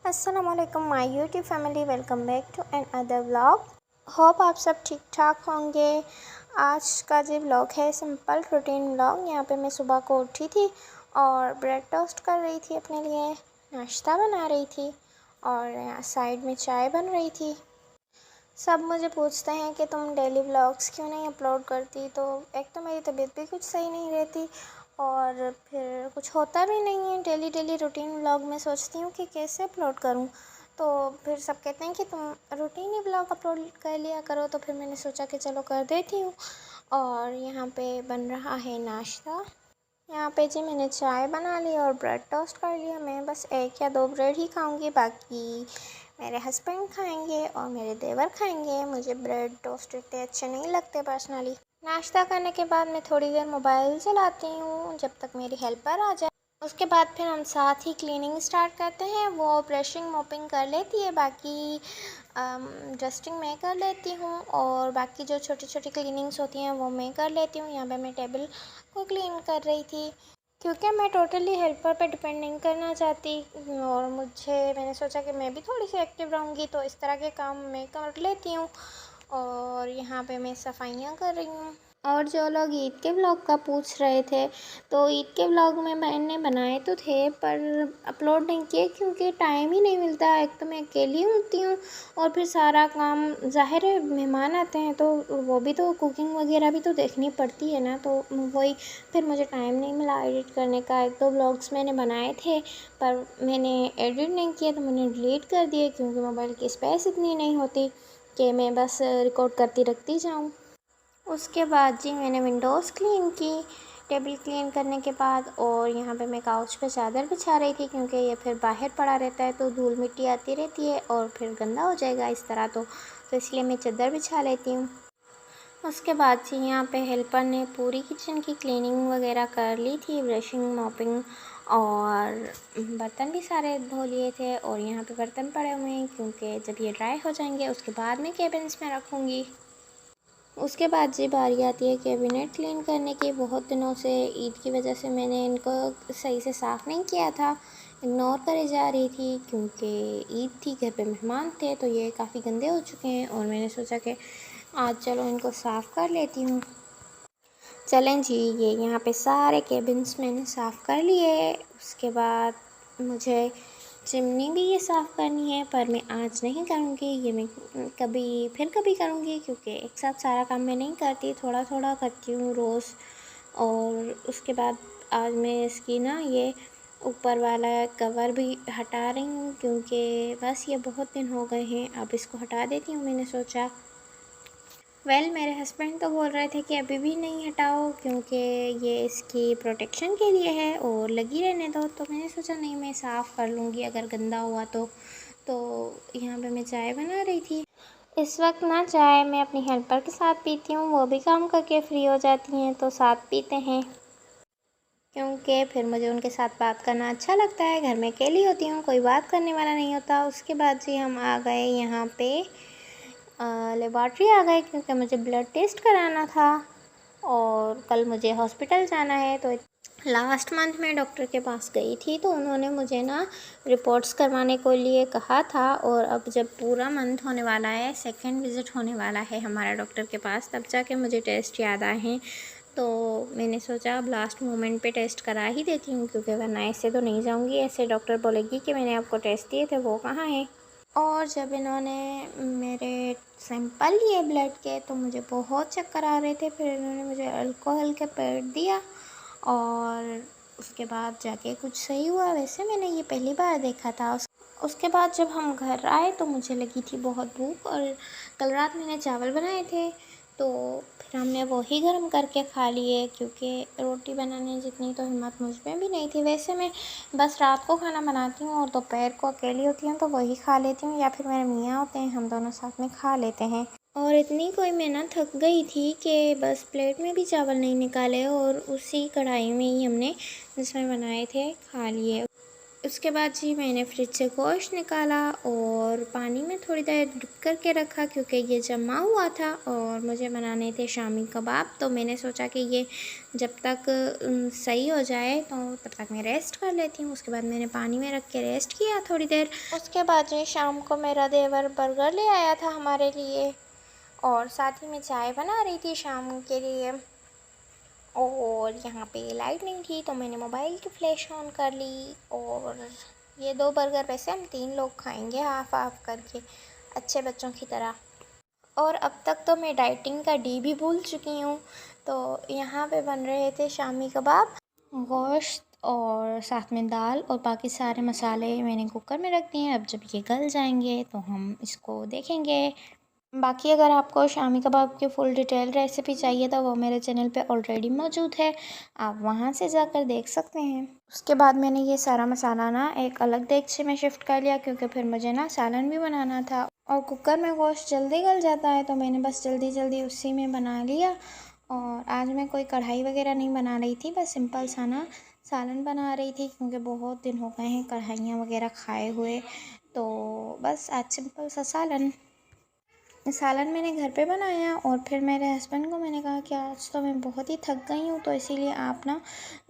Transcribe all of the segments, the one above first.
अस्सलामुअलैकुम my YouTube family, welcome back to another vlog. Hope आप सब ठीक ठाक होंगे। आज का जो व्लॉग है सिंपल रूटीन व्लॉग। यहाँ पे मैं सुबह को उठी थी और ब्रेड टोस्ट कर रही थी, अपने लिए नाश्ता बना रही थी और यहाँ साइड में चाय बन रही थी। सब मुझे पूछते हैं कि तुम डेली व्लॉग्स क्यों नहीं अपलोड करती। तो एक तो मेरी तबीयत भी कुछ सही नहीं रहती और फिर कुछ होता भी नहीं है। डेली रूटीन व्लॉग में सोचती हूँ कि कैसे अपलोड करूँ, तो फिर सब कहते हैं कि तुम रूटीन ही व्लॉग अपलोड कर लिया करो। तो फिर मैंने सोचा कि चलो कर देती हूँ। और यहाँ पे बन रहा है नाश्ता। यहाँ पे जी मैंने चाय बना ली और ब्रेड टोस्ट कर लिया। मैं बस 1 या 2 ब्रेड ही खाऊंगी, बाकी मेरे हस्बैंड खाएंगे और मेरे देवर खाएंगे। मुझे ब्रेड टोस्ट इतने अच्छे नहीं लगते पर्सनली। नाश्ता करने के बाद मैं थोड़ी देर मोबाइल चलाती हूँ जब तक मेरी हेल्पर आ जाए। उसके बाद फिर हम साथ ही क्लीनिंग स्टार्ट करते हैं। वो ब्रशिंग मोपिंग कर लेती है, बाकी डस्टिंग मैं कर लेती हूँ और बाकी जो छोटी छोटी क्लीनिंग्स होती हैं वो मैं कर लेती हूँ। यहाँ पे मैं टेबल को क्लीन कर रही थी क्योंकि मैं टोटली हेल्पर पे डिपेंड नहीं करना चाहती और मैंने सोचा कि मैं भी थोड़ी सी एक्टिव रहूँगी, तो इस तरह के काम मैं कर लेती हूँ। और यहाँ पे मैं सफाइयाँ कर रही हूँ। और जो लोग ईद के व्लॉग का पूछ रहे थे, तो ईद के व्लॉग में मैंने बनाए तो थे पर अपलोड नहीं किए क्योंकि टाइम ही नहीं मिलता। एक तो मैं अकेली होती हूँ और फिर सारा काम, ज़ाहिर है मेहमान आते हैं तो वो भी तो कुकिंग वगैरह भी तो देखनी पड़ती है ना, तो वही फिर मुझे टाइम नहीं मिला एडिट करने का। 1-2 व्लॉग्स मैंने बनाए थे पर मैंने एडिट नहीं किया, तो मैंने डिलीट कर दिए क्योंकि मोबाइल की स्पेस इतनी नहीं होती कि मैं बस रिकॉर्ड करती रखती जाऊँ। उसके बाद जी मैंने विंडोज़ क्लीन की, टेबल क्लीन करने के बाद। और यहाँ पे मैं काउच पे चादर बिछा रही थी क्योंकि ये फिर बाहर पड़ा रहता है तो धूल मिट्टी आती रहती है और फिर गंदा हो जाएगा इस तरह, तो इसलिए मैं चादर बिछा लेती हूँ। उसके बाद जी यहाँ पे हेल्पर ने पूरी किचन की क्लीनिंग वगैरह कर ली थी, ब्रशिंग मॉपिंग, और बर्तन भी सारे धो लिए थे। और यहाँ पे बर्तन पड़े हुए हैं क्योंकि जब ये ड्राई हो जाएंगे उसके बाद मैं केबिन्स में रखूँगी। उसके बाद जी बारी आती है कैबिनेट क्लीन करने की। बहुत दिनों से ईद की वजह से मैंने इनको सही से साफ़ नहीं किया था, इग्नोर करे जा रही थी क्योंकि ईद थी, घर पे मेहमान थे, तो ये काफ़ी गंदे हो चुके हैं और मैंने सोचा कि आज चलो इनको साफ़ कर लेती हूँ। चलें जी, ये यहाँ पे सारे केबिन्स मैंने साफ़ कर लिए। उसके बाद मुझे चिमनी भी ये साफ़ करनी है पर मैं आज नहीं करूँगी, ये मैं कभी करूँगी क्योंकि एक साथ सारा काम मैं नहीं करती, थोड़ा थोड़ा करती हूँ रोज़। और उसके बाद आज मैं इसकी ना ये ऊपर वाला कवर भी हटा रही हूँ क्योंकि बस ये बहुत दिन हो गए हैं, अब इसको हटा देती हूँ मैंने सोचा। मेरे हस्बैंड तो बोल रहे थे कि अभी भी नहीं हटाओ क्योंकि ये इसकी प्रोटेक्शन के लिए है और लगी रहने दो, तो मैंने सोचा नहीं, मैं साफ़ कर लूँगी अगर गंदा हुआ तो यहाँ पे मैं चाय बना रही थी। इस वक्त ना चाय मैं अपनी हेल्पर के साथ पीती हूँ, वो भी काम करके फ्री हो जाती हैं तो साथ पीते हैं क्योंकि फिर मुझे उनके साथ बात करना अच्छा लगता है। घर में अकेली होती हूँ, कोई बात करने वाला नहीं होता। उसके बाद जी हम आ गए यहाँ पे लेबॉर्ट्री आ गए क्योंकि मुझे ब्लड टेस्ट कराना था और कल मुझे हॉस्पिटल जाना है। तो लास्ट मंथ मैं डॉक्टर के पास गई थी तो उन्होंने मुझे ना रिपोर्ट्स करवाने को लिए कहा था, और अब जब पूरा मंथ होने वाला है, सेकंड विज़िट होने वाला है हमारा डॉक्टर के पास, तब जाके मुझे टेस्ट याद आए हैं। तो मैंने सोचा अब लास्ट मोमेंट पे टेस्ट करा ही देती हूँ क्योंकि वरना ऐसे तो नहीं जाऊँगी, ऐसे डॉक्टर बोलेगी कि मैंने आपको टेस्ट दिए थे वो कहाँ हैं। और जब इन्होंने मेरे सैंपल लिए ब्लड के तो मुझे बहुत चक्कर आ रहे थे। फिर इन्होंने मुझे अल्कोहल का पैड दिया और उसके बाद जाके कुछ सही हुआ। वैसे मैंने ये पहली बार देखा था। उसके बाद जब हम घर आए तो मुझे लगी थी बहुत भूख, और कल रात मैंने चावल बनाए थे तो फिर हमने वही गर्म करके खा लिए क्योंकि रोटी बनाने जितनी तो हिम्मत मुझ में भी नहीं थी। वैसे मैं बस रात को खाना बनाती हूँ और दोपहर को अकेली होती हूँ तो वही खा लेती हूँ, या फिर मेरे मियाँ होते हैं, हम दोनों साथ में खा लेते हैं। और इतनी कोई मैं ना थक गई थी कि बस प्लेट में भी चावल नहीं निकाले और उसी कढ़ाई में ही हमने जिसमें बनाए थे खा लिए। उसके बाद जी मैंने फ्रिज से गोश्त निकाला और पानी में थोड़ी देर डिप करके रखा, क्योंकि ये जमा हुआ था और मुझे बनाने थे शामी कबाब। तो मैंने सोचा कि ये जब तक सही हो जाए तो तब तक मैं रेस्ट कर लेती हूँ। उसके बाद मैंने पानी में रख के रेस्ट किया थोड़ी देर। उसके बाद जी शाम को मेरा देवर बर्गर ले आया था हमारे लिए और साथ ही मैं चाय बना रही थी शाम के लिए। और यहाँ पे लाइट नहीं थी तो मैंने मोबाइल की फ्लैश ऑन कर ली। और ये 2 बर्गर वैसे हम 3 लोग खाएंगे हाफ़ हाफ़ करके, अच्छे बच्चों की तरह। और अब तक तो मैं डाइटिंग का डी भी भूल चुकी हूँ। तो यहाँ पे बन रहे थे शामी कबाब, गोश्त और साथ में दाल और बाकी सारे मसाले मैंने कुकर में रख दिए हैं। अब जब ये गल जाएंगे तो हम इसको देखेंगे। बाकी अगर आपको शामी कबाब की फ़ुल डिटेल रेसिपी चाहिए तो वो मेरे चैनल पे ऑलरेडी मौजूद है, आप वहाँ से जाकर देख सकते हैं। उसके बाद मैंने ये सारा मसाला ना एक अलग देगची में शिफ्ट कर लिया, क्योंकि फिर मुझे ना सालन भी बनाना था और कुकर में गोश्त जल्दी गल जाता है, तो मैंने बस जल्दी जल्दी उसी में बना लिया। और आज मैं कोई कढ़ाई वगैरह नहीं बना रही थी, बस सिंपल सा ना सालन बना रही थी, क्योंकि बहुत दिन हो गए हैं कढ़ाइयाँ वगैरह खाए हुए। तो बस आज सिंपल सा सालन मैंने घर पे बनाया। और फिर मेरे हस्बैंड को मैंने कहा कि आज तो मैं बहुत ही थक गई हूँ, तो इसीलिए आप ना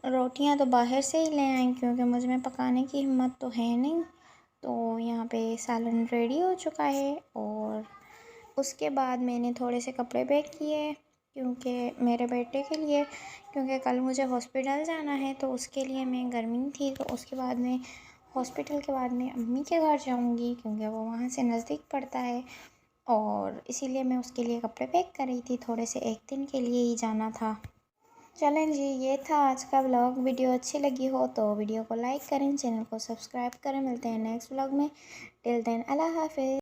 रोटियाँ तो बाहर से ही ले आएँ, क्योंकि मुझ में पकाने की हिम्मत तो है नहीं। तो यहाँ पे सालन रेडी हो चुका है। और उसके बाद मैंने थोड़े से कपड़े पैक किए, क्योंकि मेरे बेटे के लिए, क्योंकि कल मुझे हॉस्पिटल जाना है, तो उसके लिए मैं गर्मी थी। तो उसके बाद में हॉस्पिटल के बाद मैं अम्मी के घर जाऊँगी, क्योंकि वो वहाँ से नज़दीक पड़ता है। और इसीलिए मैं उसके लिए कपड़े पैक कर रही थी, थोड़े से एक दिन के लिए ही जाना था। चलें जी, ये था आज का व्लॉग। वीडियो अच्छी लगी हो तो वीडियो को लाइक करें, चैनल को सब्सक्राइब करें। मिलते हैं नेक्स्ट व्लॉग में। टिल देन अल्लाह हाफ़िज़।